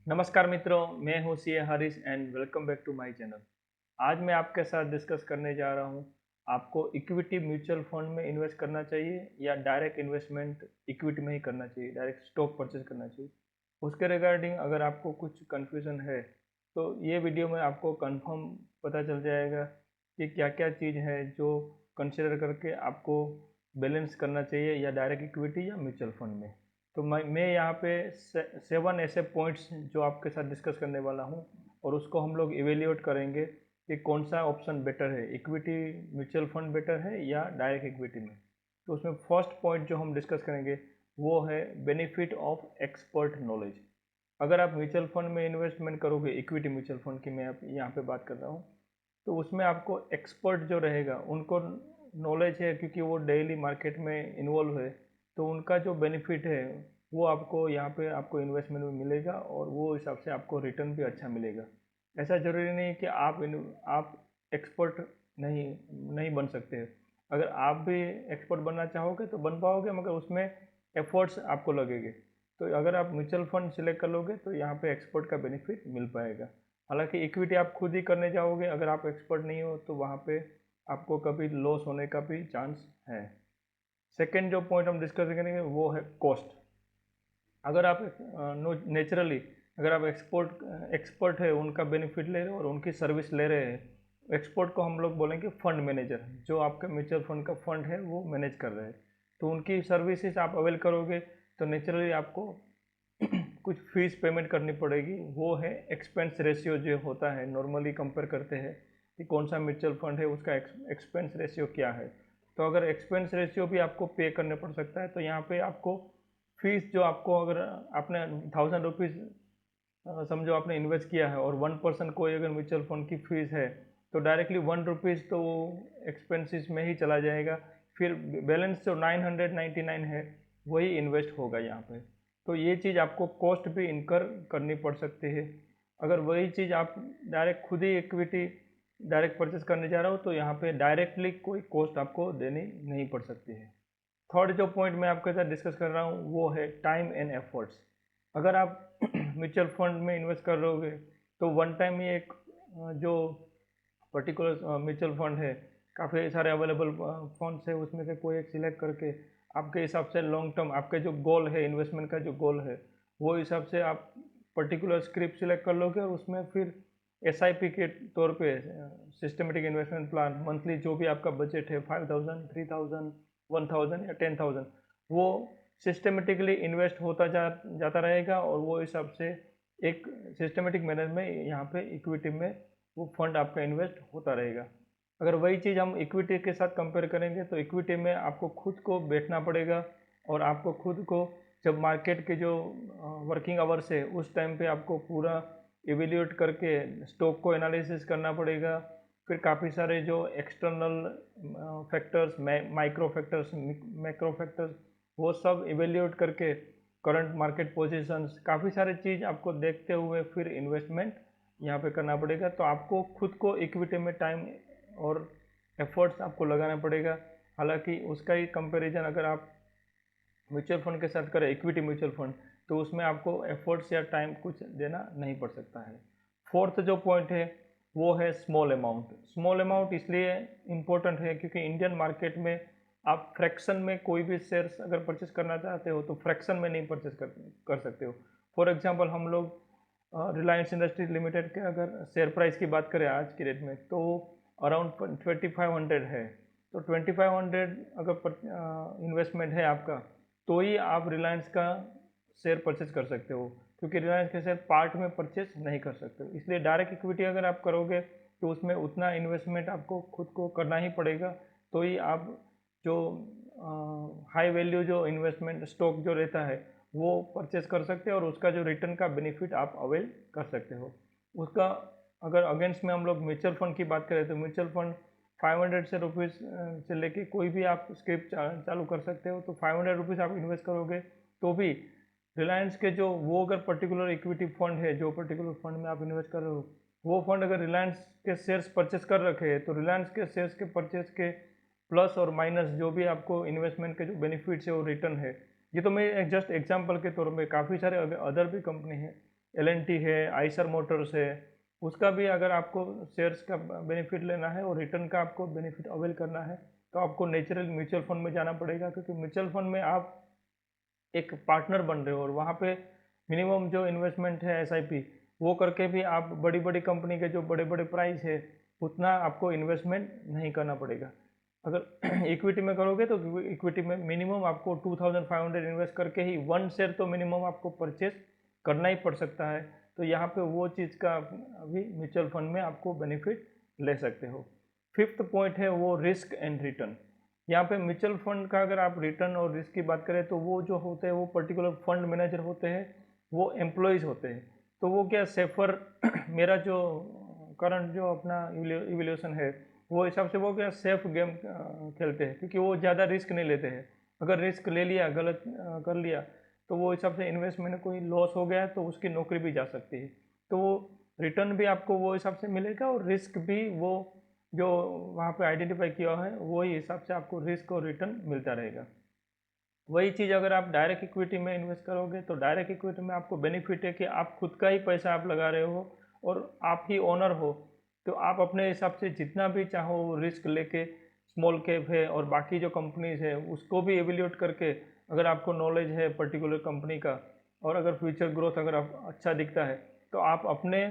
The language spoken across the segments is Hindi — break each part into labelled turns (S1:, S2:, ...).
S1: नमस्कार मित्रों, मैं हूँ C A Harish and welcome back to my channel. आज मैं आपके साथ डिस्कस करने जा रहा हूँ, आपको इक्विटी म्यूचुअल फंड में इन्वेस्ट करना चाहिए या डायरेक्ट इन्वेस्टमेंट इक्विटी में ही करना चाहिए, डायरेक्ट स्टॉक परचेज करना चाहिए। उसके रिगार्डिंग अगर आपको कुछ कन्फ्यूज़न है तो ये वीडियो में आपको कंफर्म पता चल जाएगा कि क्या क्या चीज़ है जो कंसिडर करके आपको बैलेंस करना चाहिए या डायरेक्ट इक्विटी या म्यूचुअल फंड में। तो मैं यहाँ पे 7 ऐसे पॉइंट्स जो आपके साथ डिस्कस करने वाला हूँ और उसको हम लोग इवेल्यूएट करेंगे कि कौन सा ऑप्शन बेटर है, इक्विटी म्यूचुअल फंड बेटर है या डायरेक्ट इक्विटी में। तो उसमें फर्स्ट पॉइंट जो हम डिस्कस करेंगे वो है बेनिफिट ऑफ एक्सपर्ट नॉलेज। अगर आप म्यूचुअल फंड में इन्वेस्टमेंट करोगे, इक्विटी म्यूचुअल फंड की मैं यहाँ पे बात कर रहा हूँ, तो उसमें आपको एक्सपर्ट जो रहेगा उनको नॉलेज है, क्योंकि वो डेली मार्केट में इन्वॉल्व है। तो उनका जो बेनिफिट है वो आपको यहाँ पे आपको इन्वेस्टमेंट में मिलेगा और वो हिसाब से आपको रिटर्न भी अच्छा मिलेगा। ऐसा ज़रूरी नहीं कि आप एक्सपर्ट नहीं नहीं बन सकते। अगर आप भी एक्सपर्ट बनना चाहोगे तो बन पाओगे, मगर उसमें एफर्ट्स आपको लगेंगे। तो अगर आप म्यूचुअल फंड सिलेक्ट कर लोगे तो यहाँ पे एक्सपर्ट का बेनिफिट मिल पाएगा। हालांकि इक्विटी आप खुद ही करने जाओगे, अगर आप एक्सपर्ट नहीं हो तो वहाँ पे आपको कभी लॉस होने का भी चांस है। सेकेंड जो पॉइंट हम डिस्कस करेंगे वो है कॉस्ट। अगर आप नेचुरली अगर आप एक्सपर्ट है, उनका बेनिफिट ले रहे हो और उनकी सर्विस ले रहे हैं, एक्सपर्ट को हम लोग बोलेंगे फंड मैनेजर, जो आपके म्यूचुअल फंड का फंड है वो मैनेज कर रहे हैं। तो उनकी सर्विसेज आप अवेल करोगे तो नेचुरली आपको कुछ फीस पेमेंट करनी पड़ेगी। वो है एक्सपेंस रेशियो जो होता है, नॉर्मली कंपेयर करते हैं कि कौन सा म्यूचुअल फंड है उसका एक्सपेंस रेशियो क्या है। तो अगर एक्सपेंस रेशियो भी आपको पे करने पड़ सकता है तो यहाँ पे आपको फीस जो आपको, अगर आपने 1000 रुपीज़ समझो आपने इन्वेस्ट किया है और 1% कोई अगर म्यूचुअल फंड की फीस है तो डायरेक्टली 1 रुपीज़ तो एक्सपेंसिस में ही चला जाएगा। फिर बैलेंस जो 999 है वही इन्वेस्ट होगा यहाँ पे। तो ये चीज़ आपको कॉस्ट भी इनकर करनी पड़ सकती है। अगर वही चीज़ आप डायरेक्ट खुद ही इक्विटी डायरेक्ट परचेस करने जा रहे हो तो यहाँ पे डायरेक्टली कोई कॉस्ट आपको देनी नहीं पड़ सकती है। थर्ड जो पॉइंट मैं आपके साथ डिस्कस कर रहा हूँ वो है टाइम एंड एफर्ट्स। अगर आप म्यूचुअल फंड में इन्वेस्ट कर रहे हो तो वन टाइम ही एक जो पर्टिकुलर म्यूचुअल फंड है, काफ़ी सारे अवेलेबल फंड्स है, उसमें से कोई एक सिलेक्ट करके आपके हिसाब से लॉन्ग टर्म आपके जो गोल है, इन्वेस्टमेंट का जो गोल है, वो हिसाब से आप पर्टिकुलर स्क्रिप्ट सिलेक्ट कर लोगे और उसमें फिर एसआईपी के तौर पे सिस्टमेटिक इन्वेस्टमेंट प्लान मंथली जो भी आपका बजट है 5000 3000 1000 या 10000, वो सिस्टमेटिकली इन्वेस्ट होता जाता रहेगा और वो हिसाब से एक सिस्टमेटिक मैनर में यहाँ पे इक्विटी में वो फंड आपका इन्वेस्ट होता रहेगा। अगर वही चीज़ हम इक्विटी के साथ कंपेयर करेंगे तो इक्विटी में आपको खुद को बैठना पड़ेगा और आपको खुद को जब मार्केट के जो वर्किंग आवर्स है उस टाइम पे आपको पूरा इवेल्यूएट करके स्टॉक को एनालिसिस करना पड़ेगा। फिर काफ़ी सारे जो external factors, micro factors, macro factors, वो सब इवेल्यूएट करके करंट मार्केट पोजीशंस, काफ़ी सारी चीज़ आपको देखते हुए फिर इन्वेस्टमेंट यहाँ पे करना पड़ेगा। तो आपको खुद को इक्विटी में टाइम और एफर्ट्स आपको लगाना पड़ेगा। हालांकि उसका ही कंपैरिजन अगर आप म्यूचुअल फंड के साथ करें, इक्विटी म्यूचुअल फंड, तो उसमें आपको एफर्ट्स या टाइम कुछ देना नहीं पड़ सकता है। फोर्थ जो पॉइंट है वो है स्मॉल अमाउंट। स्मॉल अमाउंट इसलिए इम्पोर्टेंट है क्योंकि इंडियन मार्केट में आप फ्रैक्शन में कोई भी शेयर्स अगर परचेस करना चाहते हो तो फ्रैक्शन में नहीं परचेस कर सकते हो। फॉर एग्जांपल हम लोग रिलायंस इंडस्ट्रीज लिमिटेड के अगर शेयर प्राइस की बात करें आज की डेट में तो अराउंड 2500 है। तो 2500 अगर इन्वेस्टमेंट है आपका तो ही आप रिलायंस का शेयर परचेज कर सकते हो, क्योंकि रिलायंस के शेयर पार्ट में परचेज नहीं कर सकते हो। इसलिए डायरेक्ट इक्विटी अगर आप करोगे तो उसमें उतना इन्वेस्टमेंट आपको खुद को करना ही पड़ेगा। तो ही आप जो हाई वैल्यू जो इन्वेस्टमेंट स्टॉक जो रहता है वो परचेज कर सकते हो और उसका जो रिटर्न का बेनिफिट आप अवेल कर सकते हो। उसका अगर अगेंस्ट में हम लोग म्यूचुअल फंड की बात करें तो म्यूचुअल फंड 500 से रुपीज़ से लेके कोई भी आप स्क्रिप्ट चालू कर सकते हो। तो 500 रुपीज़ आप इन्वेस्ट करोगे तो भी रिलायंस के जो वो अगर पर्टिकुलर इक्विटी फंड है, जो पर्टिकुलर फंड में आप इन्वेस्ट कर रहे हो, वो फंड अगर रिलायंस के शेयर्स परचेस कर रखे हैं तो रिलायंस के शेयर्स के परचेस के प्लस और माइनस जो भी आपको इन्वेस्टमेंट के जो बेनिफिट्स है वो रिटर्न है। ये तो मैं जस्ट एग्जांपल के तौर पे, काफ़ी सारे अदर भी कंपनी है L&T है, आइसर मोटर्स है, उसका भी अगर आपको शेयर्स का बेनिफिट लेना है और रिटर्न का आपको बेनिफिट अवेल करना है तो आपको नेचुरल म्यूचुअल फंड में जाना पड़ेगा, क्योंकि म्यूचुअल फंड में आप एक पार्टनर बन रहे हो और वहाँ पे मिनिमम जो इन्वेस्टमेंट है SIP वो करके भी आप बड़ी बड़ी कंपनी के जो बड़े बड़े प्राइस है उतना आपको इन्वेस्टमेंट नहीं करना पड़ेगा। अगर इक्विटी में करोगे तो इक्विटी में मिनिमम आपको 2500 इन्वेस्ट करके ही 1 शेयर तो मिनिमम आपको परचेस करना ही पड़ सकता है। तो यहाँ पे वो चीज़ का अभी म्यूचुअल फंड में आपको बेनिफिट ले सकते हो। फिफ्थ पॉइंट है वो रिस्क एंड रिटर्न। यहाँ पे म्यूचुअल फंड का अगर आप रिटर्न और रिस्क की बात करें तो वो जो होते हैं वो पर्टिकुलर फंड मैनेजर होते हैं, वो एम्प्लॉयज़ होते हैं। तो वो क्या सेफर मेरा जो करंट जो अपना इवोल्यूशन है वो हिसाब से वो क्या सेफ गेम खेलते हैं, क्योंकि वो ज़्यादा रिस्क नहीं लेते हैं। अगर रिस्क ले लिया, गलत कर लिया, तो वो हिसाब से इन्वेस्टमेंट में कोई लॉस हो गया तो उसकी नौकरी भी जा सकती है। तो वो रिटर्न भी आपको वो हिसाब से मिलेगा और रिस्क भी वो जो वहाँ पे आइडेंटिफाई किया है वही हिसाब से आपको रिस्क और रिटर्न मिलता रहेगा। वही चीज़ अगर आप डायरेक्ट इक्विटी में इन्वेस्ट करोगे तो डायरेक्ट इक्विटी में आपको बेनिफिट है कि आप खुद का ही पैसा आप लगा रहे हो और आप ही ओनर हो। तो आप अपने हिसाब से जितना भी चाहो रिस्क लेके, स्मॉल कैप है और बाकी जो कंपनीज है उसको भी एवेल्यूएट करके, अगर आपको नॉलेज है पर्टिकुलर कंपनी का और अगर फ्यूचर ग्रोथ अगर आप अच्छा दिखता है तो आप अपने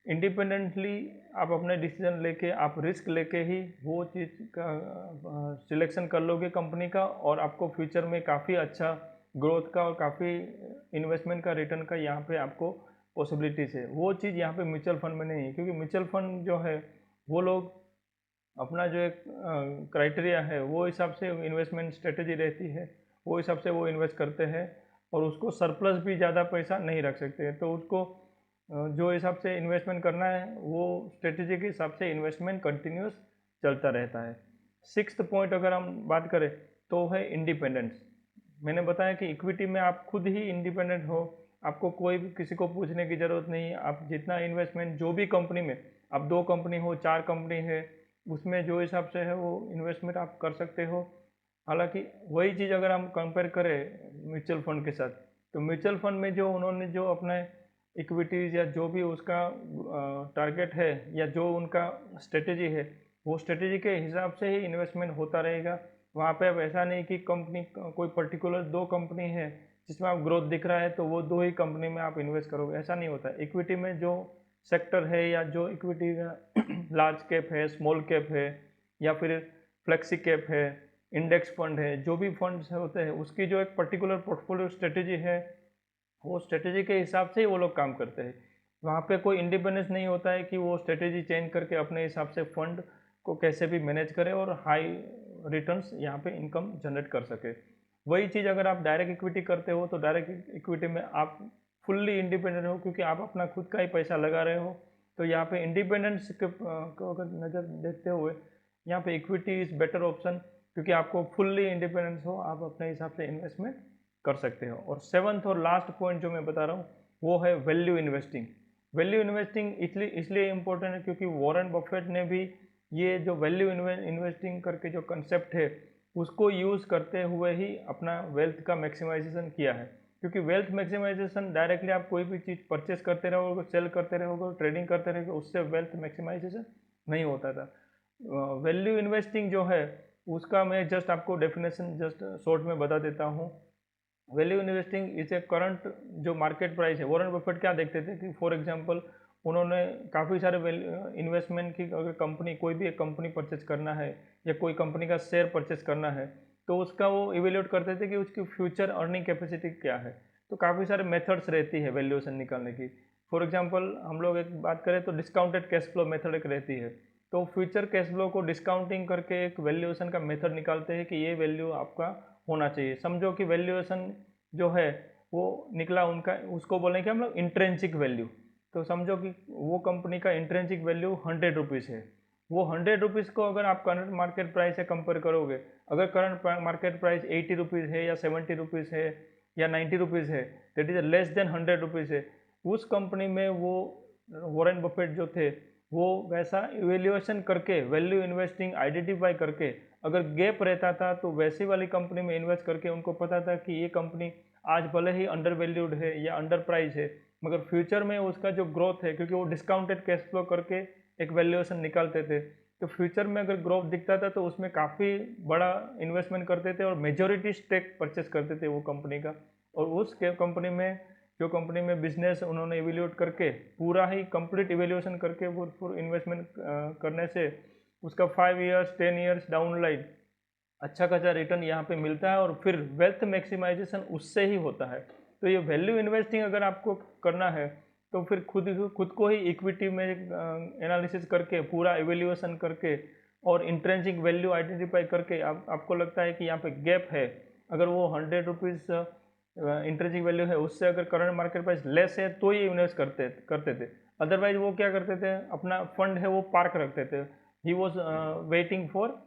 S1: इंडिपेंडेंटली आप अपने डिसीजन लेके आप रिस्क लेके ही वो चीज़ का सिलेक्शन कर लोगे कंपनी का, और आपको फ्यूचर में काफ़ी अच्छा ग्रोथ का और काफ़ी इन्वेस्टमेंट का रिटर्न का यहाँ पे आपको पॉसिबिलिटीज़ है। वो चीज़ यहाँ पे म्यूचुअल फंड में नहीं है, क्योंकि म्यूचुअल फंड जो है वो लोग अपना जो एक क्राइटेरिया है वो हिसाब से इन्वेस्टमेंट स्ट्रेटेजी रहती है, वो हिसाब से वो इन्वेस्ट करते हैं और उसको सरप्लस भी ज़्यादा पैसा नहीं रख सकते। तो उसको जो हिसाब से इन्वेस्टमेंट करना है वो स्ट्रेटेजी के हिसाब से इन्वेस्टमेंट कंटिन्यूस चलता रहता है। सिक्स्थ पॉइंट अगर हम बात करें तो है इंडिपेंडेंस। मैंने बताया कि इक्विटी में आप खुद ही इंडिपेंडेंट हो, आपको कोई भी किसी को पूछने की ज़रूरत नहीं। आप जितना इन्वेस्टमेंट जो भी कंपनी में, आप 2 कंपनी हो, 4 कंपनी है, उसमें जो हिसाब से है वो इन्वेस्टमेंट आप कर सकते हो। हालांकि वही चीज़ अगर हम कंपेयर करें म्यूचुअल फंड के साथ, तो म्यूचुअल फंड में जो उन्होंने जो अपने इक्विटीज़ या जो भी उसका टारगेट है या जो उनका स्ट्रेटेजी है वो स्ट्रेटेजी के हिसाब से ही इन्वेस्टमेंट होता रहेगा। वहाँ पे अब ऐसा नहीं कि कंपनी कोई पर्टिकुलर 2 कंपनी है जिसमें आप ग्रोथ दिख रहा है तो वो 2 ही कंपनी में आप इन्वेस्ट करोगे, ऐसा नहीं होता। इक्विटी में जो सेक्टर है या जो इक्विटी का लार्ज कैप है, स्मॉल कैप है या फिर फ्लेक्सी कैप है, इंडेक्स फंड है, जो भी फंड्स होते हैं उसकी जो एक पर्टिकुलर पोर्टफोलियो स्ट्रेटेजी है वो स्ट्रेटेजी के हिसाब से ही वो लोग काम करते हैं। वहाँ पे कोई इंडिपेंडेंस नहीं होता है कि वो स्ट्रेटेजी चेंज करके अपने हिसाब से फंड को कैसे भी मैनेज करे और हाई रिटर्न्स यहाँ पे इनकम जनरेट कर सके। वही चीज़ अगर आप डायरेक्ट इक्विटी करते हो तो डायरेक्ट इक्विटी में आप फुल्ली इंडिपेंडेंट हो, क्योंकि आप अपना खुद का ही पैसा लगा रहे हो। तो यहाँ पे इंडिपेंडेंस को अगर नज़र देखते हुए यहाँ पे इक्विटी इज़ बेटर ऑप्शन, क्योंकि आपको फुल्ली इंडिपेंडेंस हो, आप अपने हिसाब से इन्वेस्टमेंट कर सकते हो। और सेवन्थ और लास्ट पॉइंट जो मैं बता रहा हूँ वो है वैल्यू इन्वेस्टिंग। वैल्यू इन्वेस्टिंग इसलिए इम्पोर्टेंट है क्योंकि वॉरेन बफेट ने भी ये जो वैल्यू इन्वेस्टिंग करके जो कंसेप्ट है उसको यूज़ करते हुए ही अपना वेल्थ का मैक्सिमाइजेशन किया है। क्योंकि वेल्थ मैक्सिमाइजेशन डायरेक्टली आप कोई भी चीज़ परचेस करते रहोगे, सेल करते रहोगे, ट्रेडिंग करते रहोगे, उससे वेल्थ मैक्सिमाइजेशन नहीं होता था। वैल्यू इन्वेस्टिंग जो है उसका मैं जस्ट आपको डेफिनेशन जस्ट शॉर्ट में बता देता हूँ। Value investing is a current जो मार्केट प्राइस है। वॉरेन बफेट क्या देखते थे कि फॉर एग्जांपल उन्होंने काफ़ी सारे इन्वेस्टमेंट की, अगर कंपनी कोई भी एक कंपनी परचेज करना है या कोई कंपनी का शेयर परचेज करना है तो उसका वो इवेल्यूएट करते थे कि उसकी फ्यूचर अर्निंग कैपेसिटी क्या है। तो काफ़ी सारे मेथड्स रहती है वैल्यूएशन निकालने की। फॉर एग्जांपल हम लोग एक बात करें तो डिस्काउंटेड कैश फ्लो मेथड एक रहती है। तो फ्यूचर कैश फ्लो को डिस्काउंटिंग करके एक वैल्यूएशन का मेथड निकालते हैं कि ये वैल्यू आपका होना चाहिए। समझो कि वैल्यूएशन जो है वो निकला उनका, उसको बोलेंगे हम लोग इंट्रेंसिक वैल्यू। तो समझो कि वो कंपनी का इंट्रेंसिक वैल्यू 100 रुपीज़ है। वो 100 रुपीज़ को अगर आप करंट मार्केट प्राइस से कंपेयर करोगे, अगर करंट मार्केट प्राइस 80 रुपीज़ है या 70 रुपीज़ है या 90 रुपीज़ है, that is less than 100 rupees है, उस कंपनी में वो वॉरेन बफेट जो थे वो वैसा इवेल्युएशन करके वैल्यू इन्वेस्टिंग आइडेंटिफाई करके अगर गैप रहता था तो वैसी वाली कंपनी में इन्वेस्ट करके उनको पता था कि ये कंपनी आज भले ही अंडर वैल्यूड है या अंडर प्राइस है, मगर फ्यूचर में उसका जो ग्रोथ है, क्योंकि वो डिस्काउंटेड कैश फ्लो करके एक वैल्यूएशन निकालते थे, तो फ्यूचर में अगर ग्रोथ दिखता था तो उसमें काफ़ी बड़ा इन्वेस्टमेंट करते थे और मेजॉरिटी स्टेक परचेस करते थे वो कंपनी का। और उस कंपनी में जो कंपनी में बिजनेस उन्होंने इवेल्यूएट करके पूरा ही कंप्लीट इवेल्यूएशन करके वो फिर इन्वेस्टमेंट करने से उसका 5 ईयर्स 10 ईयर्स डाउन लाइन अच्छा खासा रिटर्न यहाँ पे मिलता है और फिर वेल्थ मैक्सिमाइजेशन उससे ही होता है। तो ये वैल्यू इन्वेस्टिंग अगर आपको करना है तो फिर खुद को ही इक्विटी में एनालिसिस करके पूरा इवेल्यूएशन करके और इंट्रेंसिक वैल्यू आइडेंटिफाई करके आपको लगता है कि यहाँ पे गैप है, अगर वो 100 रुपीज़ इंट्रेंसिक वैल्यू है उससे अगर करंट मार्केट प्राइस लेस है तो ये इन्वेस्ट करते थे। अदरवाइज वो क्या करते थे, अपना फंड है वो पार्क रखते थे। He was waiting for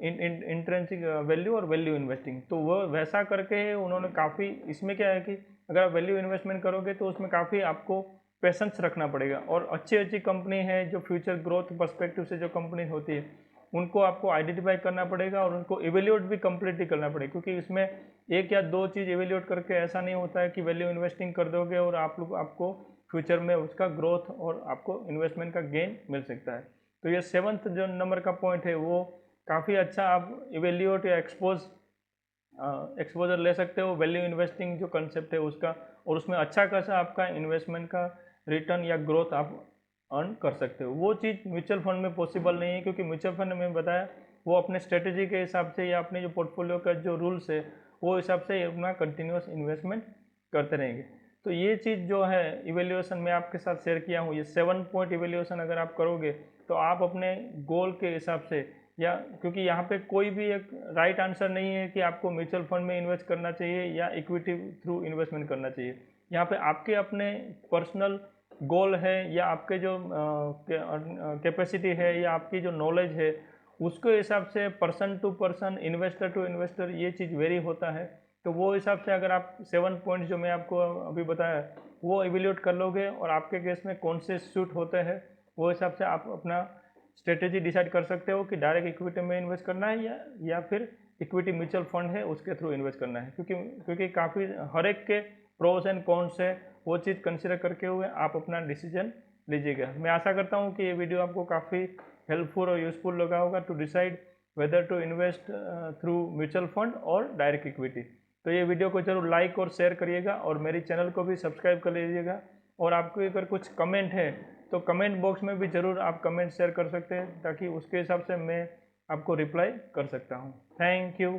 S1: intrinsic value और वैल्यू इन्वेस्टिंग। तो वो वैसा करके उन्होंने काफ़ी, इसमें क्या है कि अगर आप वैल्यू इन्वेस्टमेंट करोगे तो उसमें काफ़ी आपको पेशेंस रखना पड़ेगा और अच्छी अच्छी कंपनी है जो फ्यूचर ग्रोथ पर्सपेक्टिव से जो कंपनी होती है उनको आपको आइडेंटिफाई करना पड़ेगा और उनको इवेल्यूएट भी कम्प्लीटली करना पड़ेगा, क्योंकि इसमें एक या दो चीज़ इवेल्यूएट करके ऐसा नहीं होता है कि वैल्यू इन्वेस्टिंग कर दोगे और आपको फ्यूचर में उसका ग्रोथ और आपको इन्वेस्टमेंट का गेन मिल सकता है। तो ये 7th जो नंबर का पॉइंट है वो काफ़ी अच्छा आप इवेल्यूएट या एक्सपोजर ले सकते हो वैल्यू इन्वेस्टिंग जो कंसेप्ट है उसका, और उसमें अच्छा खासा आपका इन्वेस्टमेंट का रिटर्न या ग्रोथ आप अर्न कर सकते हो। वो चीज़ म्यूचुअल फंड में पॉसिबल नहीं है, क्योंकि म्यूचुअल फंड में बताया वो अपने स्ट्रेटेजी के हिसाब से या अपने जो पोर्टफोलियो का जो रूल्स है वो हिसाब से अपना कंटिन्यूस इन्वेस्टमेंट करते रहेंगे। तो ये चीज़ जो है इवेल्यूएशन में आपके साथ शेयर किया हूँ, ये 7 पॉइंट इवेल्यूएशन अगर आप करोगे तो आप अपने गोल के हिसाब से, या क्योंकि यहाँ पे कोई भी एक राइट आंसर नहीं है कि आपको म्यूचुअल फंड में इन्वेस्ट करना चाहिए या इक्विटी थ्रू इन्वेस्टमेंट करना चाहिए। यहाँ पे आपके अपने पर्सनल गोल है या आपके जो कैपेसिटी है या आपकी जो नॉलेज है उसके हिसाब से person to person, investor to investor ये चीज़ वेरी होता है। तो वो हिसाब से अगर आप 7 पॉइंट्स जो मैं आपको अभी बताया वो इवेल्यूएट कर लोगे और आपके केस में कौन से सूट होते हैं वो हिसाब से आप अपना स्ट्रेटेजी डिसाइड कर सकते हो कि डायरेक्ट इक्विटी में इन्वेस्ट करना है या फिर इक्विटी म्यूचुअल फंड है उसके थ्रू इन्वेस्ट करना है, क्योंकि काफ़ी हर एक के प्रोस एंड कॉन्स है, वो चीज़ कंसिडर करके हुए आप अपना डिसीजन लीजिएगा। मैं आशा करता हूँ कि ये वीडियो आपको काफ़ी हेल्पफुल और यूजफुल लगा होगा to decide whether to invest through mutual fund और डायरेक्ट इक्विटी। तो ये वीडियो को जरूर लाइक और शेयर करिएगा और मेरी चैनल को भी सब्सक्राइब कर लीजिएगा। और आपको अगर कुछ कमेंट है तो कमेंट बॉक्स में भी ज़रूर आप कमेंट शेयर कर सकते हैं, ताकि उसके हिसाब से मैं आपको रिप्लाई कर सकता हूँ। Thank you.